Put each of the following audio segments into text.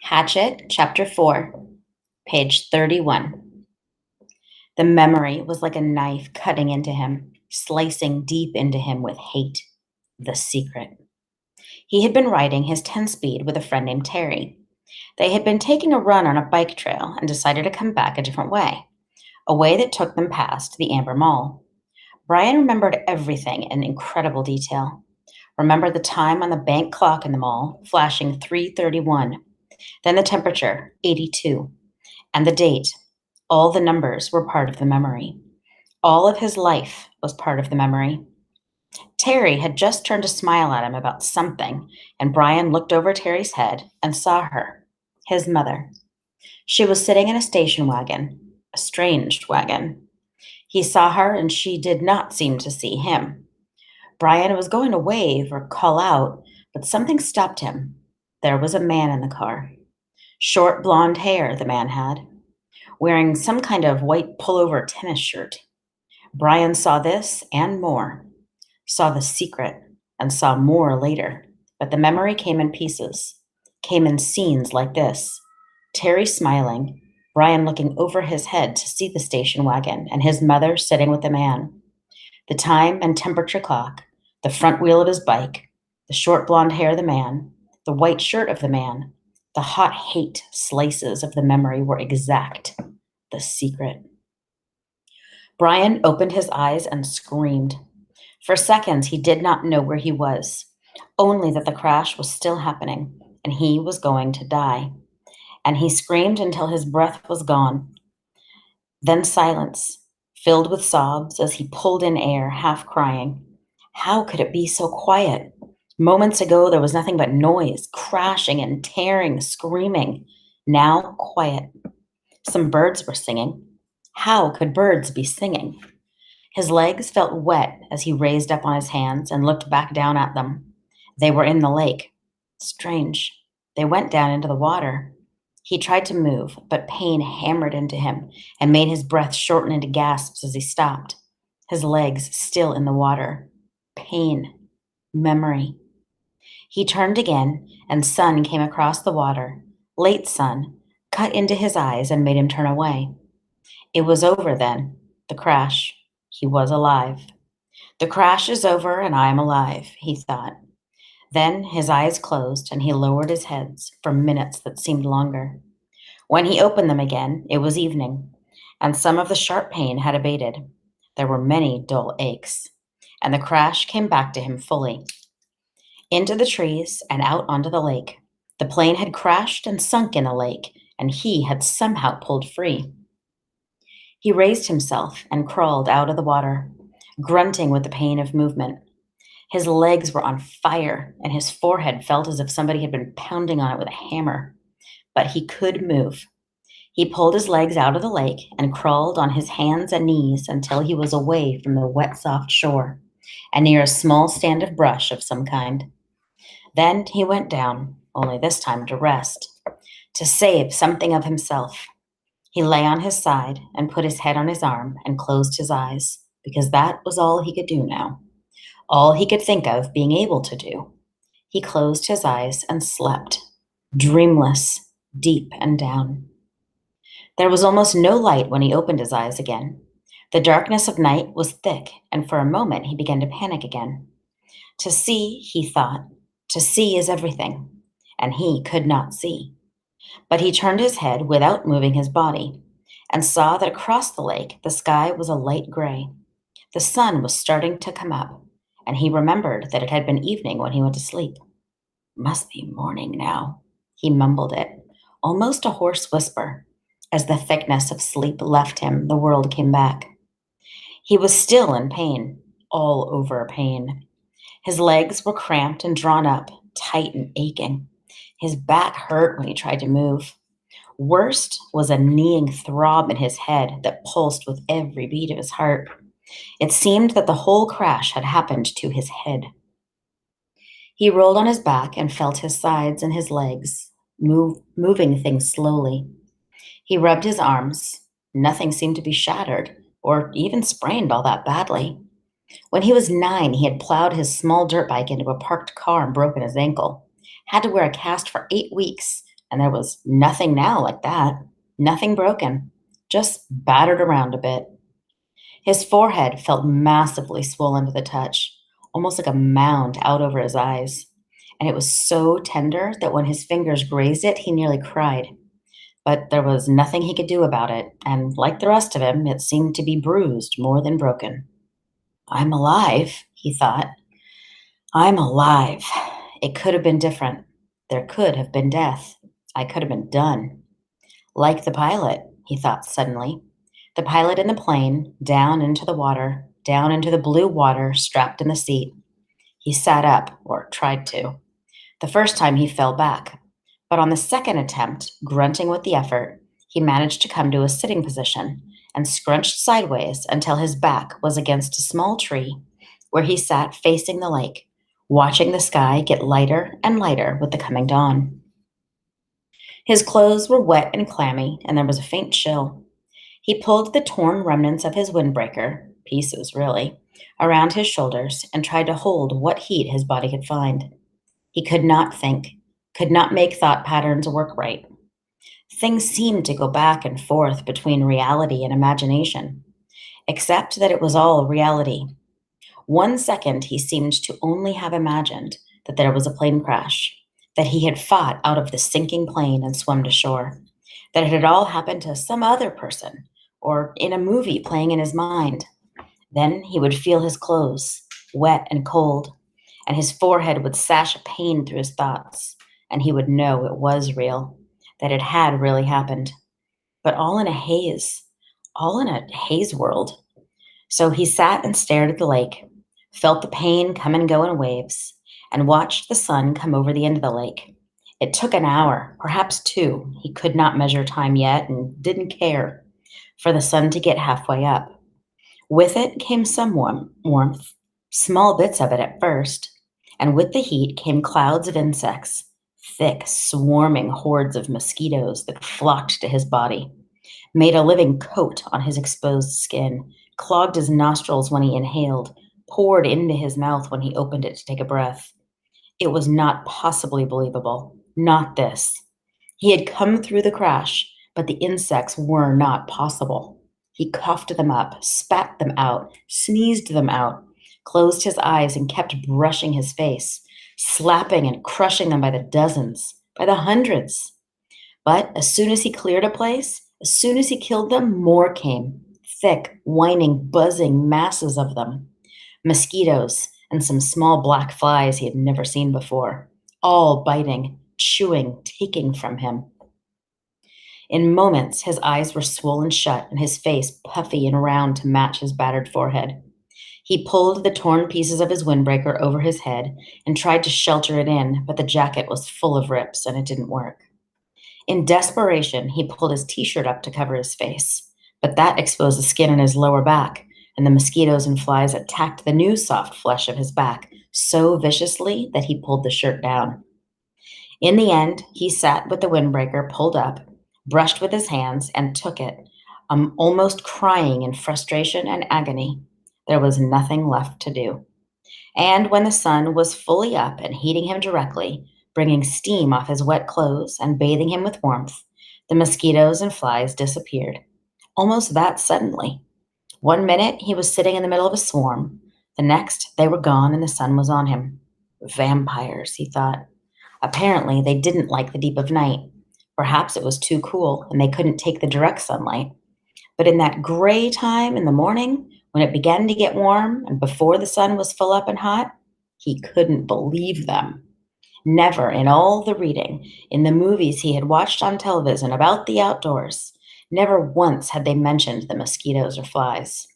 Hatchet, Chapter 4, page 31. The memory was like a knife cutting into him, slicing deep into him with hate. The secret. He had been riding his 10 speed with a friend named Terry. They had been taking a run on a bike trail and decided to come back a different way, a way that took them past the Amber Mall. Brian remembered everything in incredible detail. Remembered the time on the bank clock in the mall, flashing 3:31, then the temperature, 82, and the date. All the numbers were part of the memory. All of his life was part of the memory. Terry had just turned to smile at him about something, and Brian looked over Terry's head and saw her, his mother. She was sitting in a station wagon, a strange wagon. He saw her, and she did not seem to see him. Brian was going to wave or call out, but something stopped him. There was a man in the car. Short blonde hair, the man had, wearing some kind of white pullover tennis shirt. Brian saw this and more, saw the secret, and saw more later. But the memory came in pieces, came in scenes like this. Terry smiling, Brian looking over his head to see the station wagon, and his mother sitting with the man. The time and temperature clock, the front wheel of his bike, the short blonde hair of the man, the white shirt of the man, the hot hate slices of the memory were exact. The secret. Brian opened his eyes and screamed. For seconds, he did not know where he was, only that the crash was still happening and he was going to die. And he screamed until his breath was gone. Then silence, filled with sobs as he pulled in air, half crying. How could it be so quiet? Moments ago, there was nothing but noise, crashing and tearing, screaming. Now, quiet. Some birds were singing. How could birds be singing? His legs felt wet as he raised up on his hands and looked back down at them. They were in the lake. Strange. They went down into the water. He tried to move, but pain hammered into him and made his breath shorten into gasps as he stopped. His legs still in the water. Pain. Memory. He turned again, and sun came across the water. Late sun, cut into his eyes and made him turn away. It was over then. The crash. He was alive. The crash is over and I am alive, he thought. Then his eyes closed and he lowered his head for minutes that seemed longer. When he opened them again, it was evening, and some of the sharp pain had abated. There were many dull aches, and the crash came back to him fully. Into the trees and out onto the lake. The plane had crashed and sunk in the lake, and he had somehow pulled free. He raised himself and crawled out of the water, grunting with the pain of movement. His legs were on fire, and his forehead felt as if somebody had been pounding on it with a hammer. But he could move. He pulled his legs out of the lake and crawled on his hands and knees until he was away from the wet, soft shore and near a small stand of brush of some kind. Then he went down, only this time to rest, to save something of himself. He lay on his side and put his head on his arm and closed his eyes, because that was all he could do now, all he could think of being able to do. He closed his eyes and slept, dreamless, deep and down. There was almost no light when he opened his eyes again. The darkness of night was thick, and for a moment he began to panic again. To see, he thought, to see is everything, and he could not see. But he turned his head without moving his body and saw that across the lake the sky was a light gray. The sun was starting to come up, and he remembered that it had been evening when he went to sleep. Must be morning now, he mumbled it, almost a hoarse whisper. As the thickness of sleep left him, the world came back. He was still in pain, all over pain. His legs were cramped and drawn up, tight and aching. His back hurt when he tried to move. Worst was a kneeing throb in his head that pulsed with every beat of his heart. It seemed that the whole crash had happened to his head. He rolled on his back and felt his sides and his legs, moving things slowly. He rubbed his arms. Nothing seemed to be shattered or even sprained all that badly. When he was 9, he had plowed his small dirt bike into a parked car and broken his ankle. Had to wear a cast for 8 weeks and there was nothing now like that. Nothing broken, just battered around a bit. His forehead felt massively swollen to the touch, almost like a mound out over his eyes. And it was so tender that when his fingers grazed it, he nearly cried. But there was nothing he could do about it, and like the rest of him, it seemed to be bruised more than broken. I'm alive, he thought. I'm alive. It could have been different. There could have been death. I could have been done. Like the pilot, he thought suddenly. The pilot in the plane, down into the water, down into the blue water, strapped in the seat. He sat up, or tried to. The first time he fell back, but on the second attempt, grunting with the effort, he managed to come to a sitting position and scrunched sideways until his back was against a small tree where he sat facing the lake, watching the sky get lighter and lighter with the coming dawn. His clothes were wet and clammy, and there was a faint chill. He pulled the torn remnants of his windbreaker, pieces really, around his shoulders and tried to hold what heat his body could find. He could not think, could not make thought patterns work right. Things seemed to go back and forth between reality and imagination, except that it was all reality. 1 second he seemed to only have imagined that there was a plane crash, that he had fought out of the sinking plane and swum to shore, that it had all happened to some other person, or in a movie playing in his mind. Then he would feel his clothes, wet and cold, and his forehead would sash a pain through his thoughts, and he would know it was real, that it had really happened. But all in a haze, all in a haze world. So he sat and stared at the lake, felt the pain come and go in waves, and watched the sun come over the end of the lake. It took an hour, perhaps two, he could not measure time yet and didn't care, for the sun to get halfway up. With it came some warmth, small bits of it at first, and with the heat came clouds of insects, thick, swarming hordes of mosquitoes that flocked to his body, made a living coat on his exposed skin, clogged his nostrils when he inhaled, poured into his mouth when he opened it to take a breath. It was not possibly believable. Not this. He had come through the crash, but the insects were not possible. He coughed them up, spat them out, sneezed them out, closed his eyes and kept brushing his face, slapping and crushing them by the dozens, by the hundreds. But as soon as he cleared a place, as soon as he killed them, more came, thick, whining, buzzing masses of them. Mosquitoes and some small black flies he had never seen before, all biting, chewing, taking from him. In moments, his eyes were swollen shut and his face puffy and round to match his battered forehead. He pulled the torn pieces of his windbreaker over his head and tried to shelter it in, but the jacket was full of rips and it didn't work. In desperation, he pulled his t-shirt up to cover his face, but that exposed the skin on his lower back, and the mosquitoes and flies attacked the new soft flesh of his back so viciously that he pulled the shirt down. In the end, he sat with the windbreaker pulled up, brushed with his hands, and took it, almost crying in frustration and agony. There was nothing left to do. And when the sun was fully up and heating him directly, bringing steam off his wet clothes and bathing him with warmth, the mosquitoes and flies disappeared, almost that suddenly. 1 minute he was sitting in the middle of a swarm. The next they were gone and the sun was on him. Vampires, he thought. Apparently they didn't like the deep of night. Perhaps it was too cool and they couldn't take the direct sunlight. But in that gray time in the morning, when it began to get warm and before the sun was full up and hot, he couldn't believe them. Never in all the reading, in the movies he had watched on television about the outdoors, never once had they mentioned the mosquitoes or flies.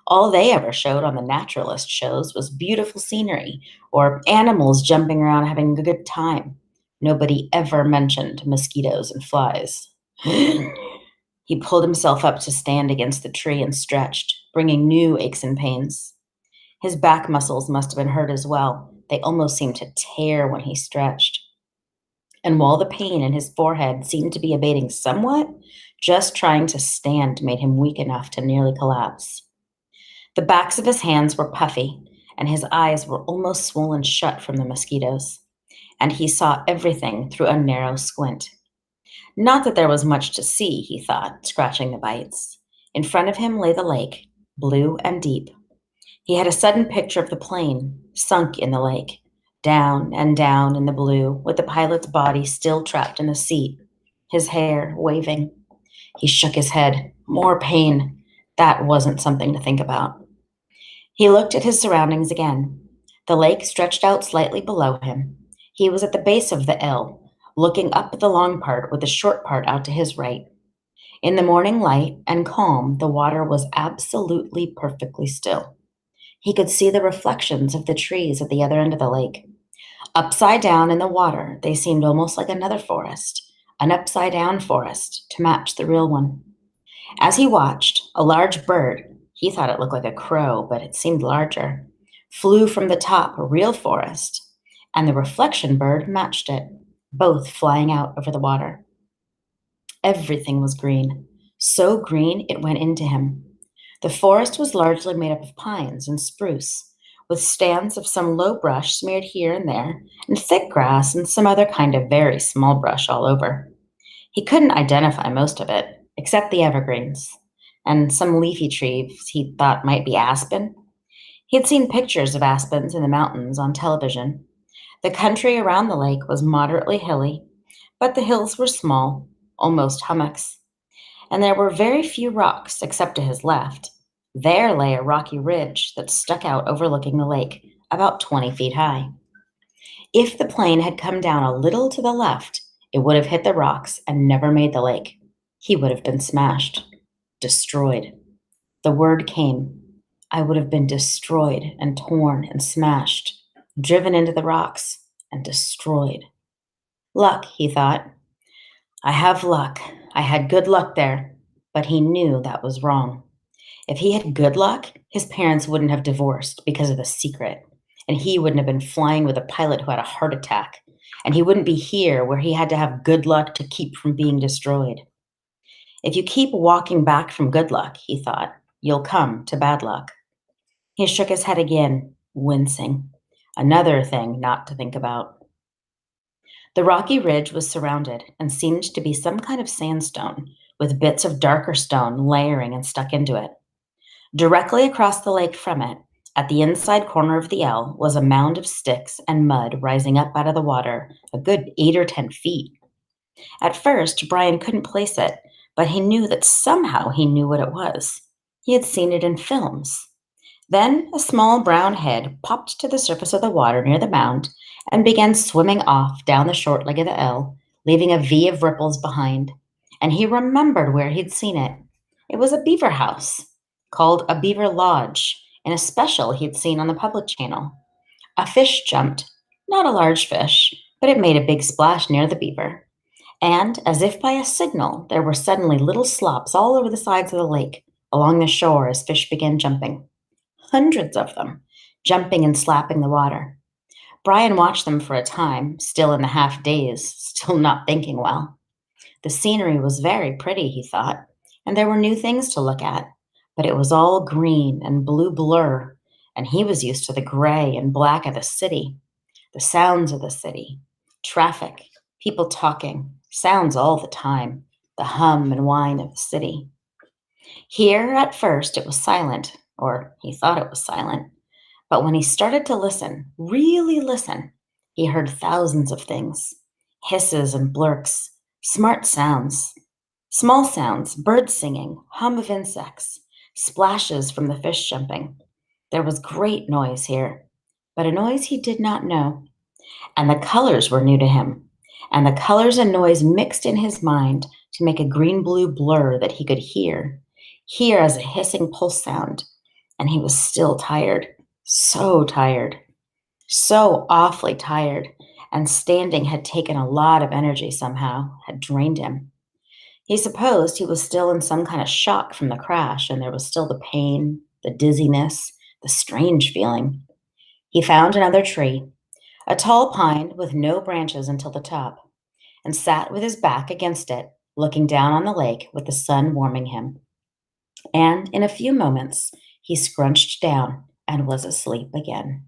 All they ever showed on the naturalist shows was beautiful scenery or animals jumping around having a good time. Nobody ever mentioned mosquitoes and flies. He pulled himself up to stand against the tree and stretched, bringing new aches and pains. His back muscles must have been hurt as well. They almost seemed to tear when he stretched. And while the pain in his forehead seemed to be abating somewhat, just trying to stand made him weak enough to nearly collapse. The backs of his hands were puffy, and his eyes were almost swollen shut from the mosquitoes, and he saw everything through a narrow squint. Not that there was much to see, he thought, scratching the bites. In front of him lay the lake, blue and deep. He had a sudden picture of the plane, sunk in the lake, down and down in the blue, with the pilot's body still trapped in the seat, his hair waving. He shook his head. More pain. That wasn't something to think about. He looked at his surroundings again. The lake stretched out slightly below him. He was at the base of the L, looking up at the long part with the short part out to his right. In the morning light and calm, the water was absolutely perfectly still. He could see the reflections of the trees at the other end of the lake. Upside down in the water, they seemed almost like another forest, an upside down forest to match the real one. As he watched, a large bird, he thought it looked like a crow, but it seemed larger, flew from the top, a real forest, and the reflection bird matched it, both flying out over the water. Everything was green, so green it went into him. The forest was largely made up of pines and spruce, with stands of some low brush smeared here and there, and thick grass and some other kind of very small brush all over. He couldn't identify most of it, except the evergreens, and some leafy trees he thought might be aspen. He had seen pictures of aspens in the mountains on television. The country around the lake was moderately hilly, but the hills were small, almost hummocks, and there were very few rocks except to his left. There lay a rocky ridge that stuck out overlooking the lake, about 20 feet high. If the plane had come down a little to the left, it would have hit the rocks and never made the lake. He would have been smashed, destroyed. The word came. I would have been destroyed and torn and smashed, driven into the rocks and destroyed. Luck, he thought. I have luck. I had good luck there, but he knew that was wrong. If he had good luck, his parents wouldn't have divorced because of the secret, and he wouldn't have been flying with a pilot who had a heart attack, and he wouldn't be here where he had to have good luck to keep from being destroyed. If you keep walking back from good luck, he thought, you'll come to bad luck. He shook his head again, wincing. Another thing not to think about. The rocky ridge was surrounded and seemed to be some kind of sandstone, with bits of darker stone layering and stuck into it. Directly across the lake from it, at the inside corner of the L, was a mound of sticks and mud rising up out of the water, a good 8 or 10 feet. At first, Brian couldn't place it, but he knew that somehow he knew what it was. He had seen it in films. Then a small brown head popped to the surface of the water near the mound and began swimming off down the short leg of the L, leaving a V of ripples behind. And he remembered where he'd seen it. It was a beaver house, called a beaver lodge, in a special he'd seen on the public channel. A fish jumped, not a large fish, but it made a big splash near the beaver. And, as if by a signal, there were suddenly little slops all over the sides of the lake, along the shore as fish began jumping. Hundreds of them, jumping and slapping the water. Brian watched them for a time, still in the half daze, still not thinking well. The scenery was very pretty, he thought, and there were new things to look at, but it was all green and blue blur, and he was used to the gray and black of the city, the sounds of the city, traffic, people talking, sounds all the time, the hum and whine of the city. Here, at first, it was silent, or he thought it was silent, but when he started to listen, really listen, he heard thousands of things, hisses and blurks, smart sounds, small sounds, birds singing, hum of insects, splashes from the fish jumping. There was great noise here, but a noise he did not know. And the colors were new to him. And the colors and noise mixed in his mind to make a green-blue blur that he could hear as a hissing pulse sound. And he was still tired, so awfully tired. And standing had taken a lot of energy somehow, had drained him. He supposed he was still in some kind of shock from the crash, and there was still the pain, the dizziness, the strange feeling. He found another tree, a tall pine with no branches until the top, and sat with his back against it, looking down on the lake with the sun warming him. And in a few moments, he scrunched down and was asleep again.